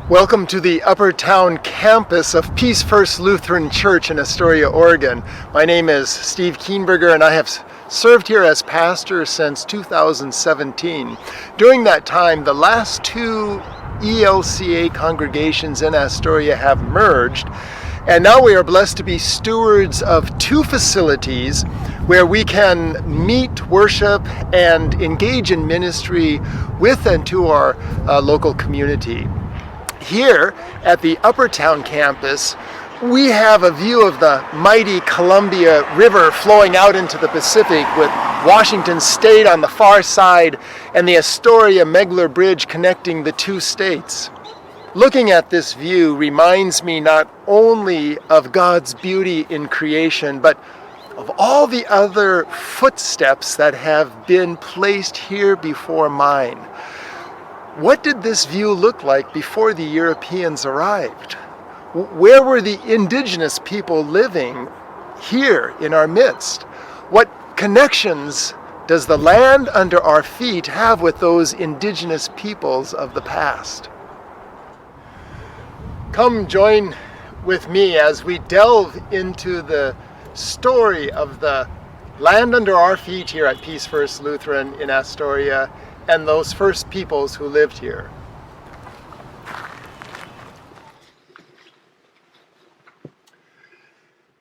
Welcome to the Upper Town campus of Peace First Lutheran Church in Astoria, Oregon. My name is Steve Kienberger and I have served here as pastor since 2017. During that time, the last two ELCA congregations in Astoria have merged, and now we are blessed to be stewards of two facilities where we can meet, worship, and engage in ministry with and to our local community. Here at the Upper Town campus, we have a view of the mighty Columbia River flowing out into the Pacific, with Washington State on the far side and the Astoria-Megler Bridge connecting the two states. Looking at this view reminds me not only of God's beauty in creation, but of all the other footsteps that have been placed here before mine. What did this view look like before the Europeans arrived? Where were the indigenous people living here in our midst? What connections does the land under our feet have with those indigenous peoples of the past? Come join with me as we delve into the story of the land under our feet here at Peace First Lutheran in Astoria and those first peoples who lived here.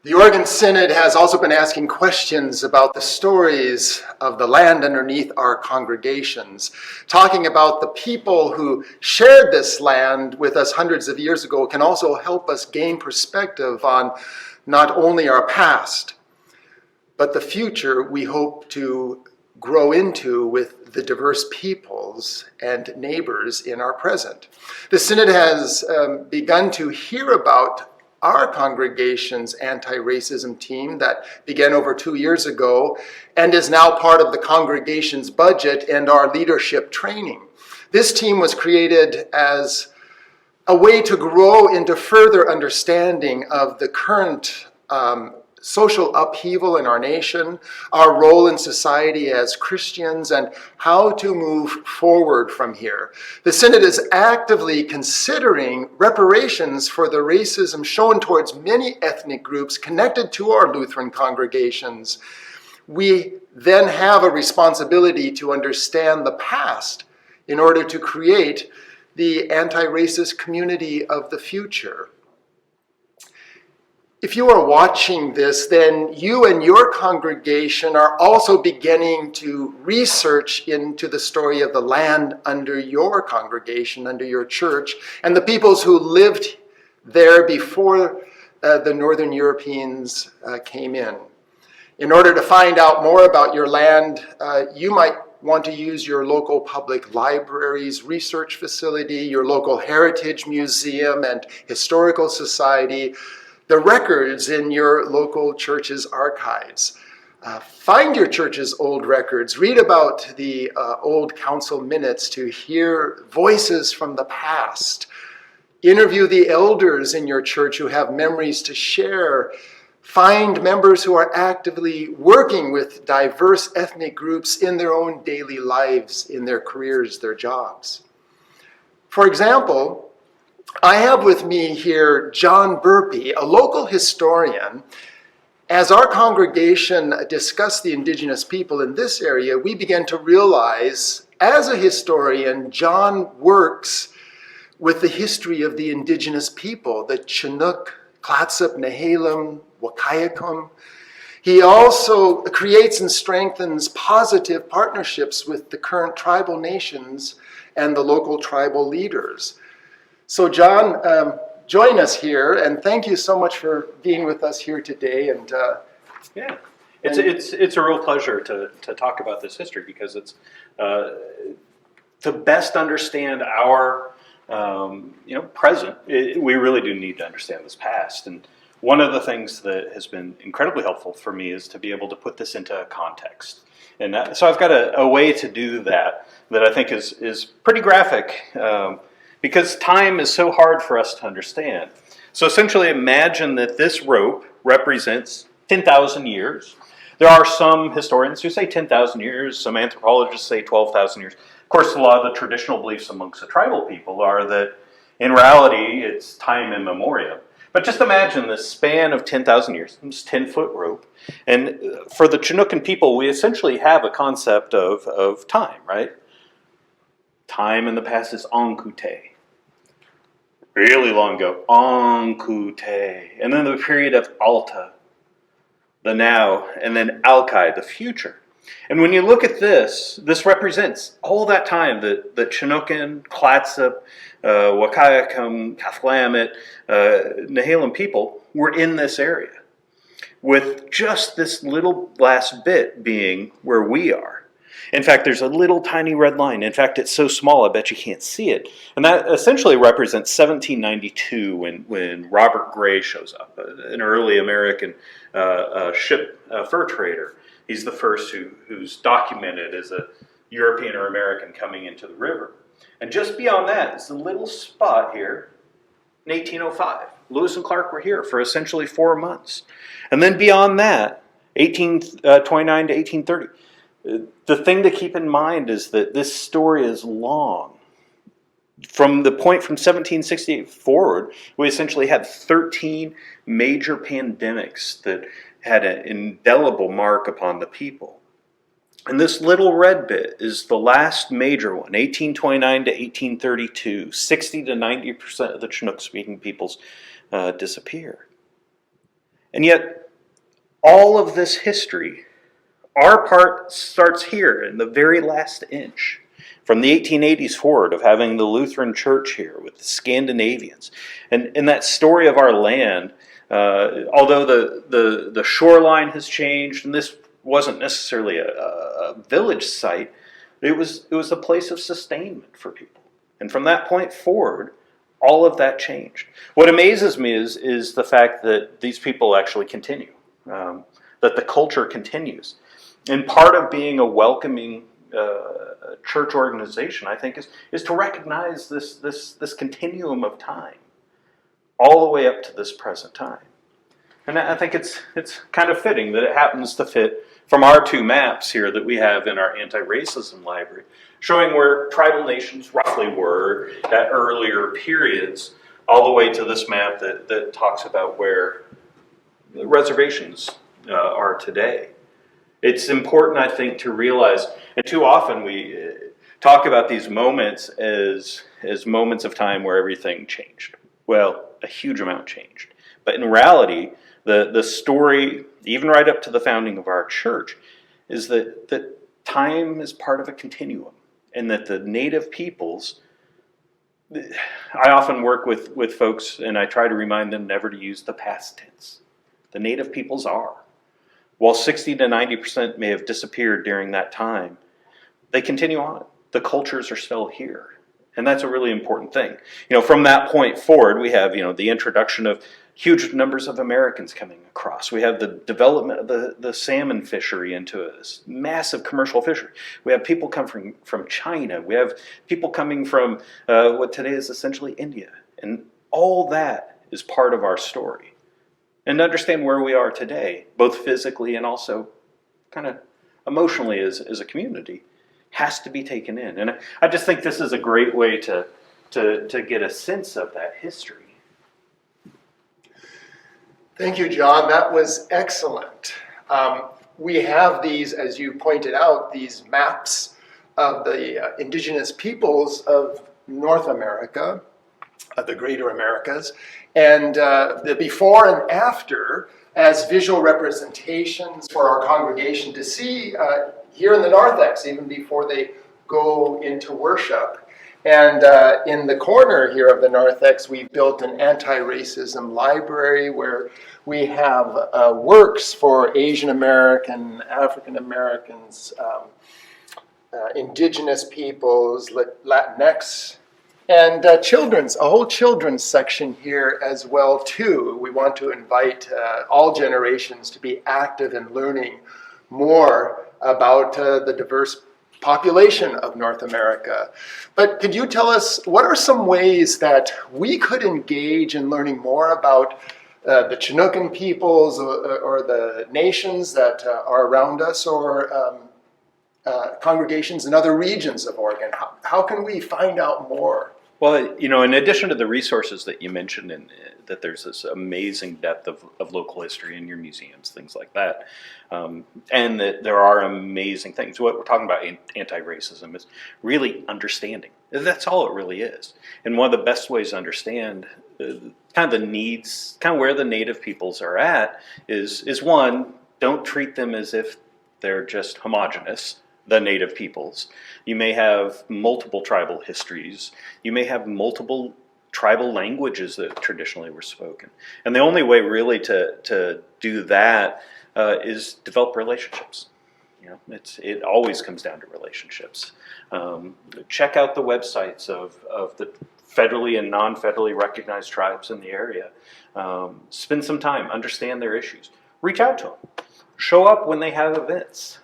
The Oregon Synod has also been asking questions about the stories of the land underneath our congregations, talking about the people who shared this land with us hundreds of years ago can also help us gain perspective on not only our past, but the future we hope to grow into with the diverse peoples and neighbors in our present. The Synod has begun to hear about our congregation's anti-racism team that began over 2 years ago and is now part of the congregation's budget and our leadership training. This team was created as a way to grow into further understanding of the current social upheaval in our nation, our role in society as Christians, and how to move forward from here. The Synod is actively considering reparations for the racism shown towards many ethnic groups connected to our Lutheran congregations. We then have a responsibility to understand the past in order to create the anti-racist community of the future. If you are watching this, then you and your congregation are also beginning to research into the story of the land under your congregation, under your church, and the peoples who lived there before the Northern Europeans came in. In order to find out more about your land, you might want to use your local public library's research facility, your local heritage museum and historical society, the records in your local church's archives. Find your church's old records. Read about the old council minutes to hear voices from the past. Interview the elders in your church who have memories to share. Find members who are actively working with diverse ethnic groups in their own daily lives, in their careers, their jobs. For example, I have with me here John Burpee, a local historian. As our congregation discussed the indigenous people in this area, we began to realize, as a historian, John works with the history of the indigenous people, the Chinook, Clatsop, Nehalem, Wakayakum. He also creates and strengthens positive partnerships with the current tribal nations and the local tribal leaders. So John, join us here, and thank you so much for being with us here today. And it's a real pleasure to talk about this history, because it's to best understand our present. We really do need to understand this past, and one of the things that has been incredibly helpful for me is to be able to put this into context. And so I've got a way to do that I think is pretty graphic. Because time is so hard for us to understand. So essentially imagine that this rope represents 10,000 years. There are some historians who say 10,000 years, some anthropologists say 12,000 years. Of course, a lot of the traditional beliefs amongst the tribal people are that In reality, it's time in memoriam. But just imagine this span of 10,000 years, this 10-foot rope. And for the Chinookan people, we essentially have a concept of time, right? Time in the past is Ankute. Really long ago, Ankute. And then the period of Alta, the now, and then Alkai, the future. And when you look at this represents all that time that Chinookan, Clatsop, Wakayakum, Cathlamet, Nehalem people were in this area, with just this little last bit being where we are. In fact, there's a little tiny red line. In fact, it's so small, I bet you can't see it. And that essentially represents 1792 when Robert Gray shows up, an early American ship fur trader. He's the first who's documented as a European or American coming into the river. And just beyond that is a little spot here in 1805. Lewis and Clark were here for essentially 4 months. And then beyond that, 1829 to 1830. The thing to keep in mind is that this story is long. From the point from 1768 forward, we essentially had 13 major pandemics that had an indelible mark upon the people. And this little red bit is the last major one, 1829 to 1832. 60 to 90% of the Chinook-speaking peoples disappear. And yet, all of this history, our part starts here in the very last inch. From the 1880s forward of having the Lutheran Church here with the Scandinavians. And in that story of our land, although the shoreline has changed, and this wasn't necessarily a village site, it was a place of sustainment for people. And from that point forward, all of that changed. What amazes me is the fact that these people actually continue, that the culture continues. And part of being a welcoming church organization, I think, is to recognize this continuum of time, all the way up to this present time. And I think it's kind of fitting that it happens to fit from our two maps here that we have in our anti-racism library, showing where tribal nations roughly were at earlier periods, all the way to this map that talks about where the reservations are today. It's important, I think, to realize, and too often we talk about these moments as moments of time where everything changed. Well, a huge amount changed. But in reality, the story, even right up to the founding of our church, is that time is part of a continuum, and that the native peoples, I often work with folks, and I try to remind them never to use the past tense. The native peoples are. While 60 to 90% may have disappeared during that time, they continue on. The cultures are still here. And that's a really important thing. From that point forward, we have, the introduction of huge numbers of Americans coming across. We have the development of the salmon fishery into this massive commercial fishery. We have people coming from China. We have people coming from what today is essentially India. And all that is part of our story. And to understand where we are today, both physically and also kind of emotionally as a community, has to be taken in. And I just think this is a great way to get a sense of that history. Thank you, John. That was excellent. We have these, as you pointed out, these maps of the indigenous peoples of North America, the Greater Americas, and the before and after as visual representations for our congregation to see here in the narthex, even before they go into worship. And in the corner here of the narthex, we built an anti-racism library where we have works for Asian American, African Americans, indigenous peoples, Latinx, and a whole children's section here as well too. We want to invite all generations to be active in learning more about the diverse population of North America. But could you tell us, what are some ways that we could engage in learning more about the Chinookan peoples or the nations that are around us, or congregations in other regions of Oregon? How can we find out more? Well, in addition to the resources that you mentioned, and that there's this amazing depth of local history in your museums, things like that, and that there are amazing things. What we're talking about anti-racism is really understanding. That's all it really is. And one of the best ways to understand kind of the needs, kind of where the Native peoples are at, is one, don't treat them as if they're just homogenous, the Native peoples. You may have multiple tribal histories. You may have multiple tribal languages that traditionally were spoken. And the only way really to do that is develop relationships. It always comes down to relationships. Check out the websites of the federally and non-federally recognized tribes in the area. Spend some time, understand their issues. Reach out to them. Show up when they have events.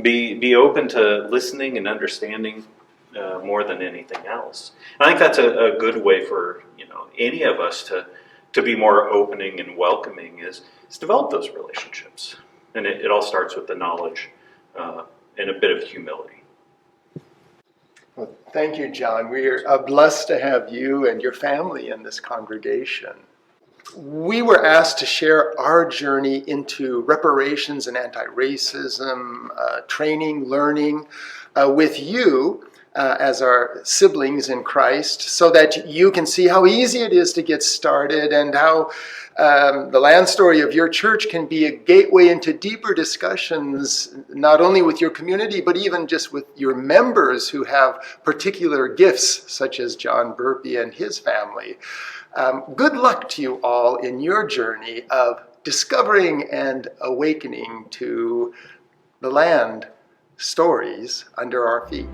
Be open to listening and understanding more than anything else. And I think that's a good way for any of us to be more opening and welcoming is develop those relationships. And it all starts with the knowledge and a bit of humility. Well, thank you, John. We are blessed to have you and your family in this congregation. We were asked to share our journey into reparations and anti-racism, training, learning with you as our siblings in Christ, so that you can see how easy it is to get started and how the land story of your church can be a gateway into deeper discussions, not only with your community, but even just with your members who have particular gifts, such as John Burpee and his family. Good luck to you all in your journey of discovering and awakening to the land stories under our feet.